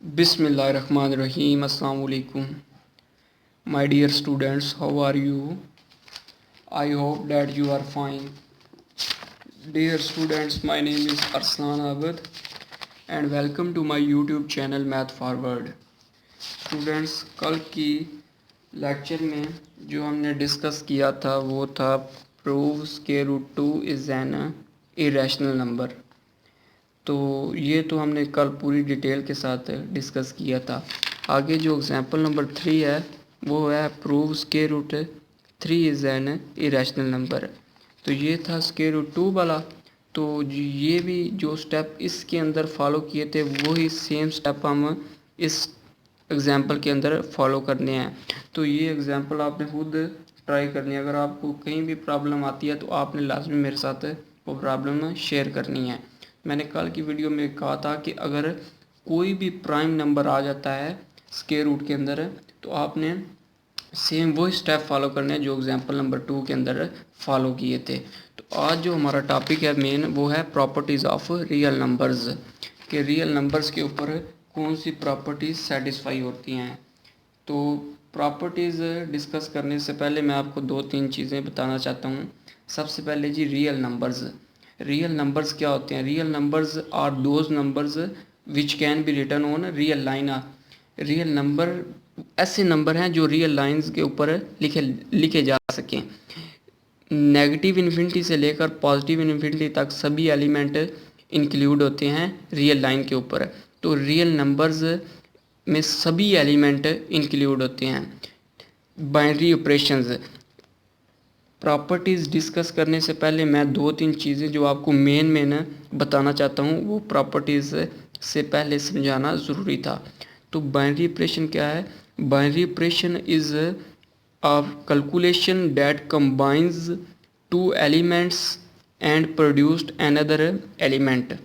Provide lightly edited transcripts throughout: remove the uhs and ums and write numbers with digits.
Bismillahirrahmanirrahim. Assalamu alaikum. My dear students, how are you? I hope that you are fine. Dear students, my name is Arslan Abid and welcome to my YouTube channel Math Forward. Students, कल की lecture में जो हमने discuss किया था वो था prove square root 2 is an irrational number. तो ये तो हमने कल पूरी डिटेल के साथ डिस्कस किया था। आगे जो एग्जांपल नंबर 3 है वो है prove square root 3 is an irrational number. तो ये था स्क्वायर रूट 2 वाला। तो ये भी जो स्टेप इसके अंदर फॉलो किए थे वही सेम स्टेप हम इस एग्जांपल के अंदर फॉलो करने हैं। तो ये एग्जांपल आपने खुद ट्राई करनी है। अगर आपको कहीं भी प्रॉब्लम आती है तो आपने लाजमी मेरे साथ वो प्रॉब्लम शेयर करनी है। मैंने कल की वीडियो में कहा था कि अगर कोई भी प्राइम नंबर आ जाता है स्क्वायर रूट के अंदर तो आपने सेम वही स्टेप फॉलो करने हैं जो एग्जांपल नंबर 2 के अंदर फॉलो किए थे। तो आज जो हमारा टॉपिक है मेन वो है प्रॉपर्टीज़ ऑफ रियल नंबर्स के रियल नंबर्स के ऊपर कौन सी प्रॉपर्टीज़ सेटिस्फाई होती हैं। तो प्रॉपर्टीज़ डिस्कस करने से पहले मैं आपको 2-3 चीज़ें बताना चाहता हूँ। सबसे पहले जी रियल नंबर्स। रियल नंबर्स क्या होते हैं? Real numbers are those numbers which can be written on real line. Real number ऐसे नंबर हैं जो रियल लाइंस के ऊपर लिखे जा सकें। नेगेटिव इन्फिनिटी से लेकर पॉजिटिव इन्फिनिटी तक सभी एलिमेंट इंक्लूड होते हैं रियल लाइन के ऊपर। तो रियल नंबर्स में सभी एलिमेंट इंक्लूड होते हैं। बाइनरी ऑपरेशंस प्रॉपर्टीज़ डिस्कस करने से पहले मैं 2-3 चीज़ें जो आपको मेन बताना चाहता हूँ वो प्रॉपर्टीज़ से पहले समझाना ज़रूरी था। तो बाइनरी ऑपरेशन क्या है? Binary operation is a calculation that combines two elements and produced another element।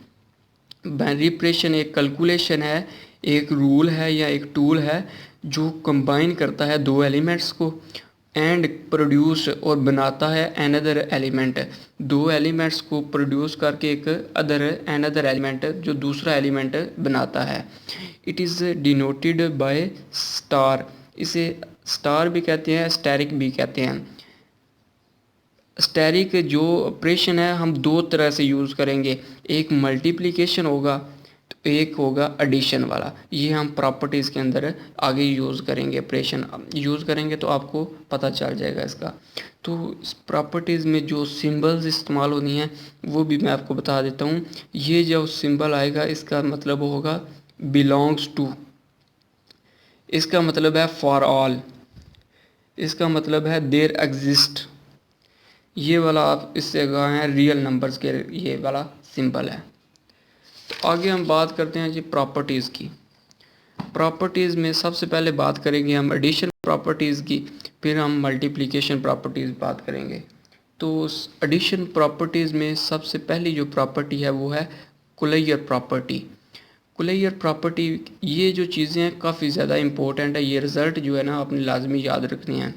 Binary operation एक कैलकुलेशन है, एक रूल है या एक टूल है जो कंबाइन करता है दो एलिमेंट्स को एंड प्रोड्यूस और बनाता है अनदर एलिमेंट। दो एलिमेंट्स को प्रोड्यूस करके एक अनदर एलिमेंट जो दूसरा एलिमेंट बनाता है। It is denoted by star. इसे स्टार भी कहते हैं, स्टेरिक भी कहते हैं। स्टेरिक जो ऑपरेशन है हम दो तरह से यूज़ करेंगे, एक मल्टीप्लिकेशन होगा तो एक होगा एडिशन वाला। ये हम प्रॉपर्टीज़ के अंदर आगे यूज़ करेंगे, ऑपरेशन यूज़ करेंगे तो आपको पता चल जाएगा इसका। तो इस प्रॉपर्टीज़ में जो सिंबल्स इस्तेमाल होनी है वो भी मैं आपको बता देता हूँ। ये जो सिंबल आएगा इसका मतलब होगा बिलोंग्स टू, इसका मतलब है फॉर ऑल, इसका मतलब है देयर एग्जिस्ट। ये वाला आप इससे गए हैं रियल नंबर्स के, ये वाला सिंबल है। तो आगे हम बात करते हैं जी प्रॉपर्टीज़ की। प्रॉपर्टीज़ में सबसे पहले बात करेंगे हम एडिशन प्रॉपर्टीज़ की, फिर हम मल्टीप्लिकेशन प्रॉपर्टीज़ बात करेंगे। तो एडिशन प्रॉपर्टीज़ में सबसे पहली जो प्रॉपर्टी है वो है कुलैयर प्रॉपर्टी। कुलैयर प्रॉपर्टी ये जो चीज़ें हैं काफ़ी ज़्यादा इंपॉर्टेंट है, ये रिज़ल्ट जो है ना आपने लाजमी याद रखनी है।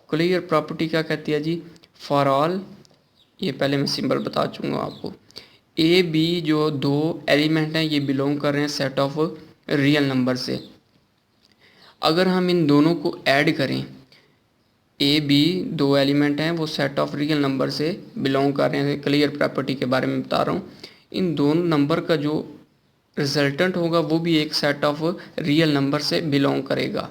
कुलैयर प्रॉपर्टी क्या कहती है जी? फॉर ऑल, ये पहले मैं सिंबल बता चुका आपको। ए बी जो दो एलिमेंट हैं ये बिलोंग कर रहे हैं सेट ऑफ रियल नंबर से। अगर हम इन दोनों को ऐड करें, ए बी दो एलिमेंट हैं वो सेट ऑफ रियल नंबर से बिलोंग कर रहे हैं, क्लियर प्रॉपर्टी के बारे में बता रहा हूँ। इन दोनों नंबर का जो रिजल्टेंट होगा वो भी एक सेट ऑफ रियल नंबर से बिलोंग करेगा।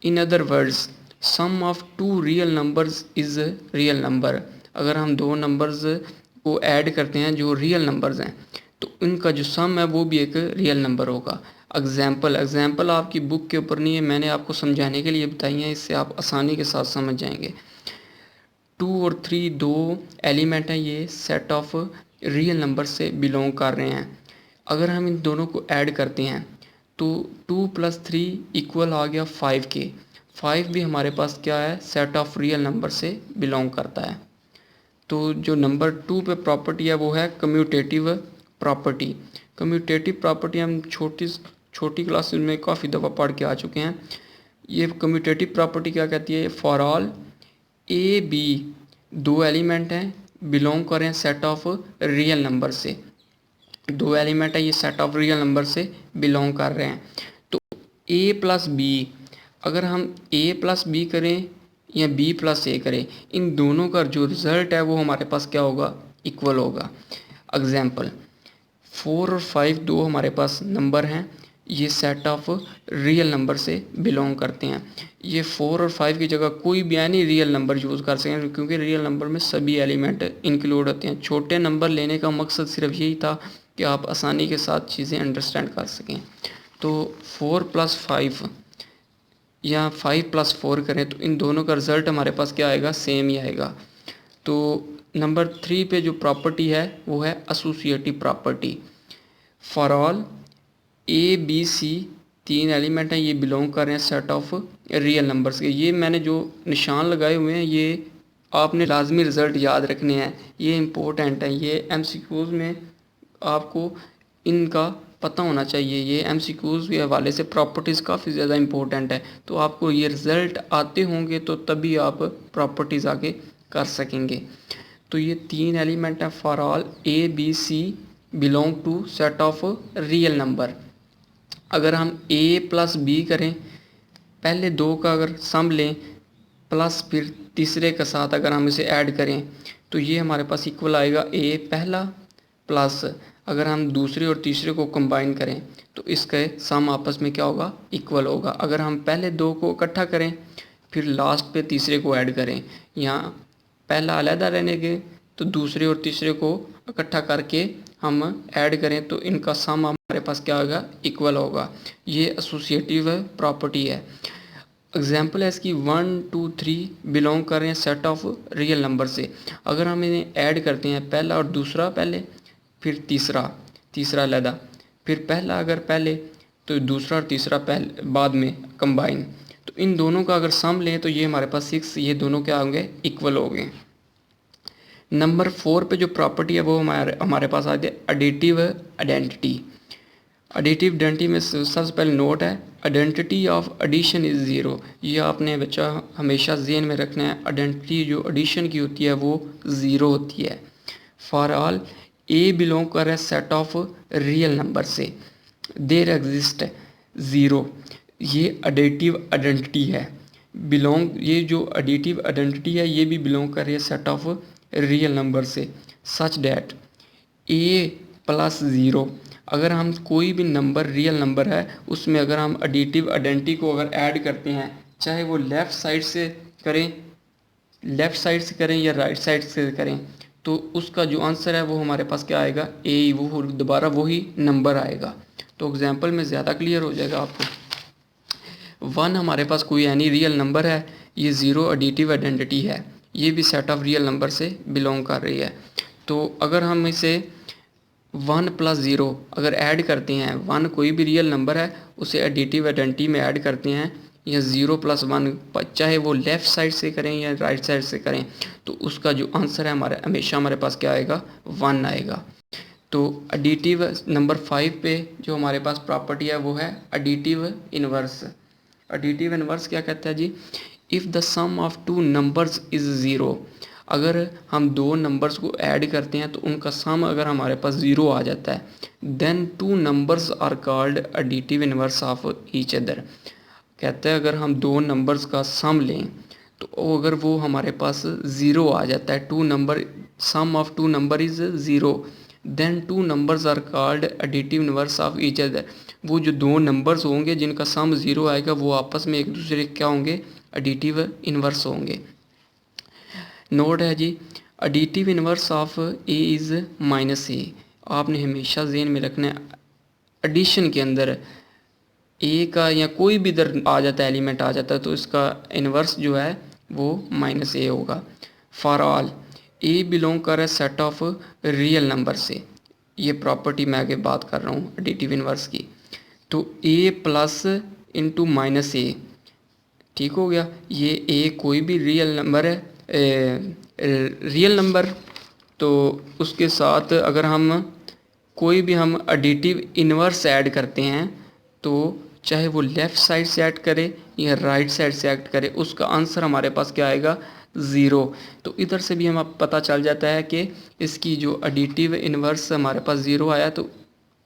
In other words sum of two real numbers is real number. अगर हम दो नंबर्स को ऐड करते हैं जो रियल नंबर्स हैं तो इनका जो सम है वो भी एक रियल नंबर होगा। एग्जाम्पल आपकी बुक के ऊपर नहीं है, मैंने आपको समझाने के लिए बताई हैं, इससे आप आसानी के साथ समझ जाएंगे। 2 और 3 दो एलिमेंट हैं, ये सेट ऑफ रियल नंबर से बिलोंग कर रहे हैं। अगर हम इन दोनों को ऐड करते हैं तो 2 + 3 इक्वल आ गया 5 के। 5 भी हमारे पास क्या है? सेट ऑफ रियल नंबर से बिलोंग करता है। तो जो नंबर 2 पे प्रॉपर्टी है वो है कम्यूटेटिव प्रॉपर्टी। कम्यूटेटिव प्रॉपर्टी हम छोटी क्लासेस में काफ़ी दफ़ा पढ़ के आ चुके हैं। ये कम्यूटेटिव प्रॉपर्टी क्या कहती है? फॉर ऑल ए बी दो एलिमेंट हैं बिलोंग करें सेट ऑफ रियल नंबर से। दो एलिमेंट है, ये सेट ऑफ रियल नंबर से बिलोंग कर रहे हैं। तो ए प्लस बी, अगर हम ए प्लस बी करें या बी प्लस ए करें, इन दोनों का जो रिज़ल्ट है वो हमारे पास क्या होगा, इक्वल होगा। एग्जाम्पल 4 और 5 दो हमारे पास नंबर हैं, ये सेट ऑफ रियल नंबर से बिलोंग करते हैं। ये 4 और 5 की जगह कोई भी एनी रियल नंबर यूज़ कर सकते हैं, क्योंकि रियल नंबर में सभी एलिमेंट इंक्लूड होते हैं। छोटे नंबर लेने का मकसद सिर्फ यही था कि आप आसानी के साथ चीज़ें अंडरस्टैंड कर सकें। तो 4 + 5 या 5 + 4 करें तो इन दोनों का रिज़ल्ट हमारे पास क्या आएगा, सेम ही आएगा। तो नंबर 3 पे जो प्रॉपर्टी है वो है associative property. For all A B C तीन एलिमेंट हैं, ये बिलोंग कर रहे हैं सेट ऑफ रियल नंबर्स के। ये मैंने जो निशान लगाए हुए हैं ये आपने लाजमी रिज़ल्ट याद रखने हैं, ये इम्पोर्टेंट है। ये एमसीक्यूज़ में आपको इनका पता होना चाहिए। ये एमसीक्यूज़ के हवाले से प्रॉपर्टीज़ काफ़ी ज़्यादा इम्पोर्टेंट है, तो आपको ये रिज़ल्ट आते होंगे तो तभी आप प्रॉपर्टीज़ आगे कर सकेंगे। तो ये तीन एलिमेंट हैं for all A B C belong to set of real number. अगर हम ए प्लस बी करें, पहले दो का अगर सम लें प्लस फिर तीसरे के साथ अगर हम इसे ऐड करें तो ये हमारे पास इक्वल आएगा ए पहला प्लस अगर हम दूसरे और तीसरे को कंबाइन करें तो इसके सम आपस में क्या होगा, इक्वल होगा। अगर हम पहले दो को इकट्ठा करें फिर लास्ट पे तीसरे को ऐड करें, यहाँ पहला अलहदा रहने के तो दूसरे और तीसरे को इकट्ठा करके हम ऐड करें तो इनका सम हमारे पास क्या होगा, इक्वल होगा। ये एसोसिएटिव प्रॉपर्टी है। एग्जाम्पल है इसकी 1 2 3 बिलोंग कर रहे हैं सेट ऑफ रियल नंबर से। अगर हम इन्हें ऐड करते हैं पहला और दूसरा पहले फिर तीसरा अलहदा, फिर पहला अगर पहले तो दूसरा और तीसरा पहले बाद में कंबाइन, तो इन दोनों का अगर सम लें तो ये हमारे पास 6, ये दोनों क्या होंगे, इक्वल हो गए। नंबर 4 पे जो प्रॉपर्टी है वो हमारे पास आ गया एडिटिव आइडेंटिटी। एडिटिव आइडेंटिटी में सबसे पहले नोट है identity of addition is zero. ये आपने बच्चा हमेशा ज़हन में रखना है, आइडेंटिटी जो एडिशन की होती है वो ज़ीरो होती है। फॉर ऑल ए बिलोंग कर है सेट ऑफ रियल नंबर से, देयर एग्जिस्ट ज़ीरो, ये एडिटिव आइडेंटिटी है। बिलोंग, ये जो एडिटिव आइडेंटिटी है ये भी बिलोंग कर रही है सेट ऑफ रियल नंबर से, such that A plus zero, अगर हम कोई भी नंबर रियल नंबर है उसमें अगर हम एडिटिव आइडेंटिटी को अगर ऐड करते हैं, चाहे वो लेफ़्ट साइड से करें या राइट साइड से करें, तो उसका जो आंसर है वो हमारे पास क्या आएगा, ए, वो दोबारा वही नंबर आएगा। तो एग्जांपल में ज़्यादा क्लियर हो जाएगा आपको। 1 हमारे पास कोई एनी रियल नंबर है, ये ज़ीरो एडिटिव आइडेंटिटी है, ये भी सेट ऑफ रियल नंबर से बिलोंग कर रही है। तो अगर हम इसे 1 + 0 अगर ऐड करते हैं, 1 कोई भी रियल नंबर है उसे एडिटिव आइडेंटिटी में ऐड करते हैं, या 0 + 1 चाहे वो लेफ़्ट साइड से करें या राइट साइड से करें, तो उसका जो आंसर है हमेशा हमारे पास क्या आएगा, 1 आएगा। तो एडिटिव नंबर 5 पे जो हमारे पास प्रॉपर्टी है वो है एडिटिव इन्वर्स। एडिटिव इन्वर्स क्या कहता है जी, if the sum of two numbers is zero, अगर हम दो नंबर्स को ऐड करते हैं तो उनका सम अगर हमारे पास ज़ीरो आ जाता है, then two numbers are called additive inverse of each other. कहते हैं अगर हम दो नंबर्स का सम लें तो अगर वो हमारे पास ज़ीरो आ जाता है, sum of two number is zero, then two numbers are called additive inverse of each other. वो जो दो नंबर्स होंगे जिनका सम ज़ीरो आएगा वो आपस में एक दूसरे क्या होंगे, एडिटिव इन्वर्स होंगे। नोट है जी, additive inverse of a is -a। आपने हमेशा ज़हन में रखना है एडिशन के अंदर ए का या कोई भी इधर आ जाता है, एलिमेंट आ जाता है, तो इसका इन्वर्स जो है वो -a होगा। फॉर ऑल ए बिलोंग कर है सेट ऑफ रियल नंबर से, ये प्रॉपर्टी मैं आगे बात कर रहा हूँ एडिटिव इन्वर्स की। तो a प्लस इंटू -a, ठीक हो गया। ये ए कोई भी रियल नंबर है, रियल नंबर, तो उसके साथ अगर हम कोई भी हम एडिटिव इन्वर्स ऐड करते हैं तो चाहे वो लेफ़्ट साइड से ऐड करे या राइट साइड से ऐड करे, उसका आंसर हमारे पास क्या आएगा, ज़ीरो। तो इधर से भी हमें पता चल जाता है कि इसकी जो एडिटिव इन्वर्स हमारे पास ज़ीरो आया तो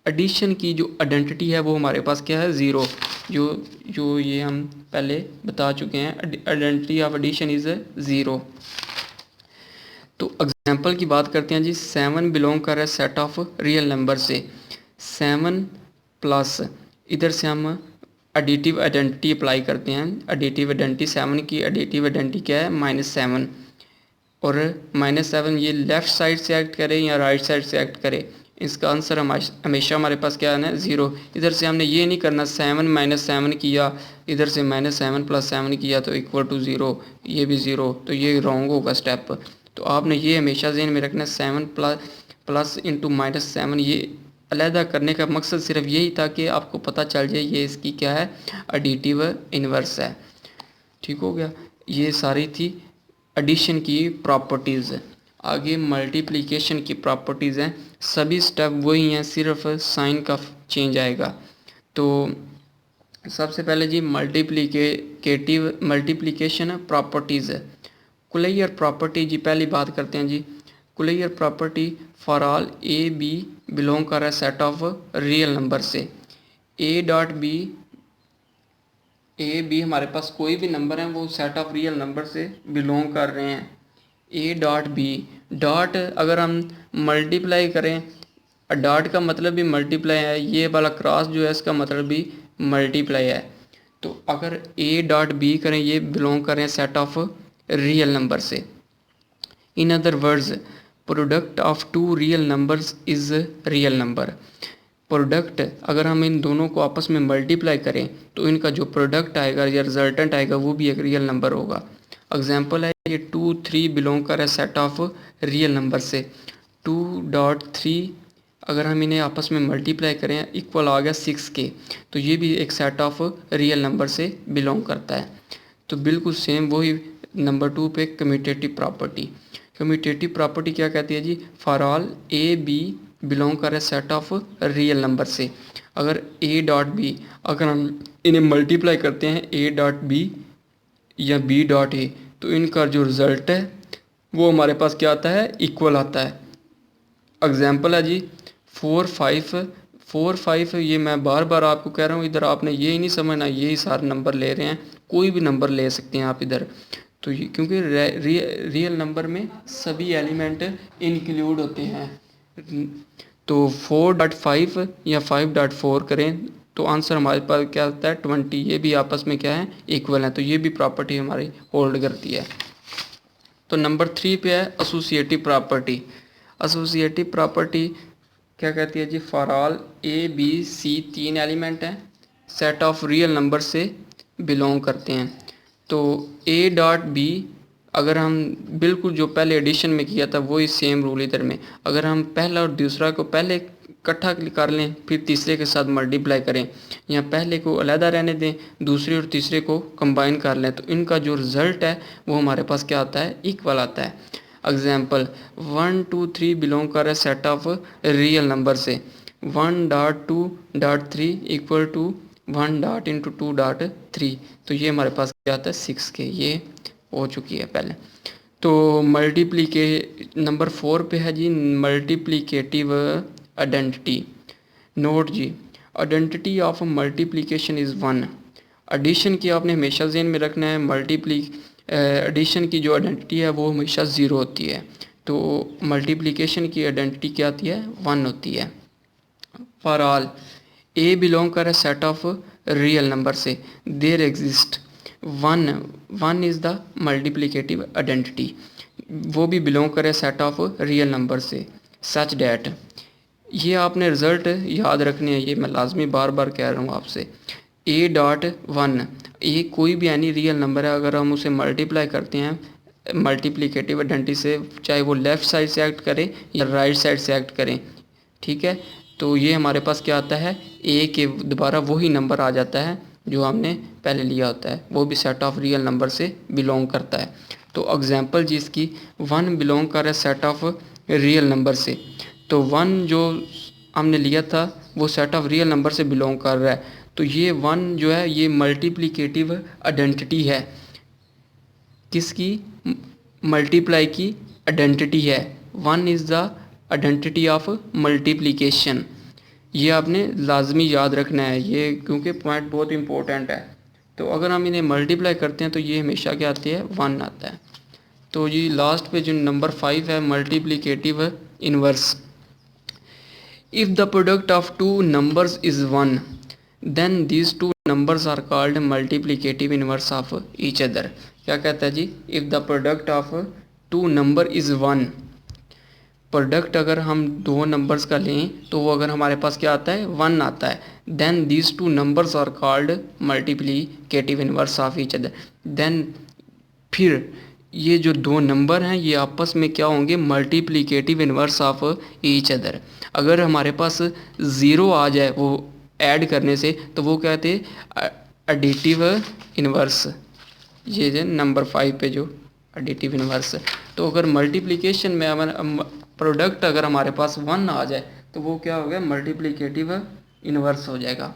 एडिशन की जो आइडेंटिटी है वो हमारे पास क्या है, ज़ीरो। जो जो ये हम पहले बता चुके हैं, identity of addition is zero. तो एग्जांपल की बात करते हैं जी। 7 बिलोंग कर रहा है सेट ऑफ रियल नंबर से। 7 प्लस, इधर से हम एडिटिव आइडेंटिटी अप्लाई करते हैं। एडिटिव आइडेंटिटी 7 की एडिटिव आइडेंटिटी क्या है, -7। और -7 ये लेफ़्ट साइड से एक्ट करे या राइट साइड से एक्ट करे, इसका आंसर हमेशा हमारे पास क्या है, ज़ीरो। इधर से हमने ये नहीं करना 7 - 7 किया, इधर से -7 + 7 किया तो इक्वल टू ज़ीरो, ये भी ज़ीरो, तो ये रॉन्ग होगा स्टेप। तो आपने ये हमेशा ज़हन में रखना है। 7 प्लस इंटू -7, ये अलहदा करने का मकसद सिर्फ यही था कि आपको पता चल जाए ये इसकी क्या है, एडिटिव इन्वर्स है। ठीक हो गया। ये सारी थी एडिशन की प्रॉपर्टीज़। आगे मल्टीप्लिकेशन की प्रॉपर्टीज़ हैं। सभी स्टेप वही हैं, सिर्फ साइन का चेंज आएगा। तो सबसे पहले जी मल्टीप्लिकेशन प्रॉपर्टीज़ है। कुलैयर प्रॉपर्टी जी पहली बात करते हैं जी। Closure property for all A b belong कर रहा है सेट ऑफ रियल नंबर से। ए बी हमारे पास कोई भी नंबर है, वो सेट ऑफ रियल नंबर से बिलोंग कर रहे हैं। ए डॉट बी, डॉट अगर हम मल्टीप्लाई करें, डॉट का मतलब भी मल्टीप्लाई है, ये वाला क्रॉस जो है इसका मतलब भी मल्टीप्लाई है। तो अगर ए डॉट बी करें, ये बिलोंग कर रहे हैं सेट ऑफ रियल नंबर से। In other words, product of two real numbers is real number. Product अगर हम इन दोनों को आपस में मल्टीप्लाई करें तो इनका जो प्रोडक्ट आएगा या रिजल्टेंट आएगा वो भी एक रियल नंबर होगा। एग्जांपल है ये 2, 3 बिलोंग कर है सेट ऑफ रियल नंबर से। 2.3 अगर हम इन्हें आपस में मल्टीप्लाई करें इक्वल आ गया 6 के, तो ये भी एक सेट ऑफ रियल नंबर से बिलोंग करता है। तो बिल्कुल सेम वही नंबर 2 पे कम्यूटेटिव प्रॉपर्टी। कम्यूटेटिव प्रॉपर्टी क्या कहती है जी, for all A b belong कर रहे सेट ऑफ रियल नंबर से। अगर ए डॉट बी, अगर हम इन्हें मल्टीप्लाई करते हैं ए डॉट बी या बी डॉट ए, तो इनका जो रिज़ल्ट है वो हमारे पास क्या आता है, इक्वल आता है। एग्जांपल है जी 4, 5 ये मैं बार बार आपको कह रहा हूँ, इधर आपने ये ही नहीं समझना, यही सारे नंबर ले रहे हैं, कोई भी नंबर ले सकते हैं आप इधर। तो ये क्योंकि रियल नंबर में सभी एलिमेंट इंक्लूड होते हैं। तो 4.5 या 5.4 करें तो आंसर हमारे पास क्या आता है, 20। ये भी आपस में क्या है, इक्वल है। तो ये भी प्रॉपर्टी हमारी होल्ड करती है। तो नंबर 3 पे है एसोसिएटिव प्रॉपर्टी। एसोसिएटिव प्रॉपर्टी क्या कहती है जी, for all A B c 3 element हैं, सेट ऑफ रियल नंबर से बिलोंग करते हैं। तो ए डॉट बी अगर हम बिल्कुल जो पहले एडिशन में किया था वही सेम रूल इधर में, अगर हम पहला और दूसरा को पहले इकट्ठा कर लें फिर तीसरे के साथ मल्टीप्लाई करें, या पहले को अलहदा रहने दें दूसरे और तीसरे को कंबाइन कर लें, तो इनका जो रिज़ल्ट है वो हमारे पास क्या आता है, इक्वल आता है। एग्जाम्पल 1, 2, 3 बिलोंग कर रहा है सेट ऑफ रियल नंबर से। 1.2.3 इक्वल टू 1.2.3, तो ये हमारे पास क्या आता है, 6 के। ये हो चुकी है पहले। तो नंबर 4 पे है जी मल्टीप्लिकेटिव आइडेंटिटी। नोट जी, identity of multiplication is 1। Addition की आपने हमेशा ज़हन में रखना है, एडिशन की जो आइडेंटिटी है वो हमेशा 0 होती है। तो मल्टीप्लिकेशन की आइडेंटिटी क्या आती है, 1 होती है। फॉर ऑल ए बिलोंग कर सेट ऑफ रियल नंबर से, there exist 1 is the multiplicative identity, वो भी बिलोंग करे सेट ऑफ रियल नंबर से। सच डैट, ये आपने रिज़ल्ट याद रखने हैं, ये मैं लाजमी बार बार कह रहा हूँ आपसे। ए डॉट 1 ये कोई भी एनी रियल नंबर है, अगर हम उसे मल्टीप्लाई करते हैं मल्टीप्लिकेटिव आइडेंटिटी से, चाहे वो लेफ़्ट साइड से एक्ट करे या राइट साइड से एक्ट करें, ठीक है, तो ये हमारे पास क्या आता है, ए के दोबारा वही नंबर आ जाता है जो हमने पहले लिया होता है, वो भी सेट ऑफ रियल नंबर से बिलोंग करता है। तो एग्जांपल जिसकी 1 बिलोंग कर रहा है सेट ऑफ रियल नंबर से, तो 1 जो हमने लिया था वो सेट ऑफ रियल नंबर से बिलोंग कर रहा है, तो ये 1 जो है ये मल्टीप्लिकेटिव आइडेंटिटी है, किसकी, मल्टीप्लाई की आइडेंटिटी है। 1 is the identity of multiplication. ये आपने लाजमी याद रखना है ये, क्योंकि पॉइंट बहुत इंपॉर्टेंट है। तो अगर हम इन्हें मल्टीप्लाई करते हैं तो ये हमेशा क्या आती है, 1 आता है। तो जी लास्ट पे जो नंबर 5 है, multiplicative inverse. If the product of two numbers is 1 then these two numbers are called multiplicative inverse of each other. क्या कहता है जी, if the product of two number is 1, product अगर हम दो नंबर्स का लें तो वो अगर हमारे पास क्या आता है, 1 आता है, then these two numbers are called multiplicative inverse of each other. Then फिर ये जो दो नंबर हैं ये आपस में क्या होंगे, multiplicative inverse of each other. अगर हमारे पास ज़ीरो आ जाए वो ऐड करने से तो वो कहते हैं एडिटिव इनवर्स। ये जो नंबर 5 पे जो एडिटिव इनवर्स। तो अगर मल्टीप्लिकेशन में हमारा प्रोडक्ट अगर हमारे पास 1 आ जाए तो वो क्या हो गया, मल्टीप्लिकेटिव इनवर्स हो जाएगा।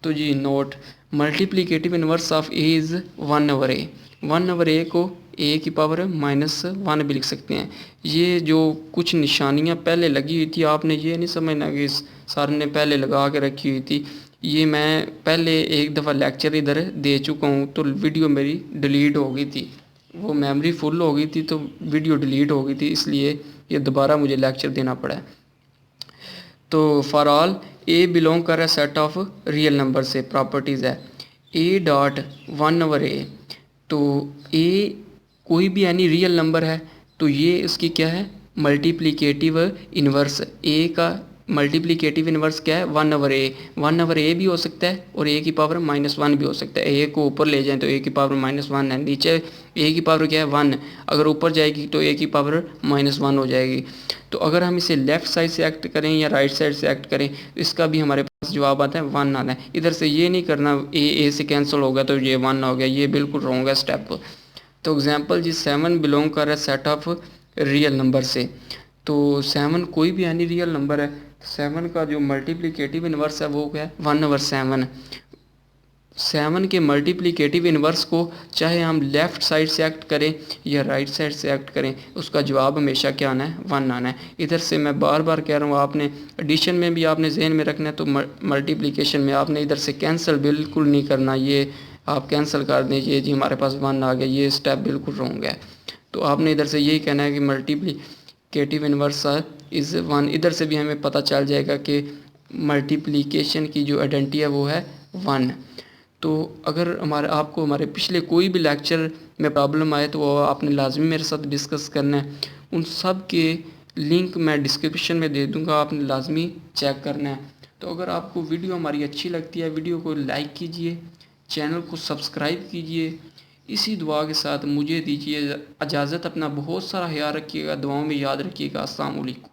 तो जी note, multiplicative inverse of a is 1/a। 1/a को ए की पावर -1 भी लिख सकते हैं। ये जो कुछ निशानियाँ पहले लगी हुई थी, आपने ये नहीं समझना कि सर ने पहले लगा के रखी हुई थी। ये मैं पहले एक दफ़ा लेक्चर इधर दे चुका हूँ तो वीडियो मेरी डिलीट हो गई थी, वो मेमोरी फुल हो गई थी तो वीडियो डिलीट हो गई थी, इसलिए ये दोबारा मुझे लेक्चर देना पड़ा है। तो फॉर ऑल ए बिलोंग कर रहा है सेट ऑफ रियल नंबर से, प्रॉपर्टीज़ है ए डॉट 1/a। तो ए कोई भी यानी रियल नंबर है तो ये इसकी क्या है, मल्टीप्लिकेटिव इन्वर्स। ए का मल्टीप्लिकेटिव इन्वर्स क्या है, 1/a। 1/a भी हो सकता है और ए की पावर -1 भी हो सकता है। ए को ऊपर ले जाएं तो ए की पावर -1 है, नीचे ए की पावर क्या है, 1। अगर ऊपर जाएगी तो ए की पावर -1 हो जाएगी। तो अगर हम इसे लेफ़्ट साइड से एक्ट करें या राइट साइड से एक्ट करें इसका भी हमारे पास जवाब आता है 1 आना है। इधर से ये नहीं करना ए से कैंसिल हो गया तो ये 1 हो गया, ये बिल्कुल रॉन्ग है स्टेप। तो एग्जांपल जी 7 बिलोंग कर रहा है सेट ऑफ रियल नंबर से। तो 7 कोई भी यानी रियल नंबर है, 7 का जो मल्टीप्लिकेटिव इन्वर्स है वो क्या है, 1/7। 7 के मल्टीप्लिकेटिव इन्वर्स को चाहे हम लेफ़्ट साइड से एक्ट करें या राइट साइड से एक्ट करें उसका जवाब हमेशा क्या आना है, 1 आना है। इधर से मैं बार बार कह रहा हूँ, आपने एडिशन में भी आपने जहन में रखना है, तो मल्टीप्लिकेशन में आपने इधर से कैंसिल बिल्कुल नहीं करना। ये आप कैंसिल कर दीजिए जी हमारे पास 1 आ गया, ये स्टेप बिल्कुल रॉन्ग है। तो आपने इधर से यही कहना है कि मल्टीप्लिकेटिव इन्वर्स इज़ 1। इधर से भी हमें पता चल जाएगा कि मल्टीप्लिकेशन की जो आइडेंटिटी है वो है 1। तो अगर आपको हमारे पिछले कोई भी लेक्चर में प्रॉब्लम आए तो वो आपने लाजमी मेरे साथ डिस्कस करना है। उन सब के लिंक मैं डिस्क्रिप्शन में दे दूंगा, आपने लाजमी चेक करना है। तो अगर आपको वीडियो हमारी अच्छी लगती है, वीडियो को लाइक कीजिए, चैनल को सब्सक्राइब कीजिए। इसी दुआ के साथ मुझे दीजिए इजाज़त। अपना बहुत सारा ख्याल रखिएगा, दुआओं में याद रखिएगा। अस्सलाम वालेकुम।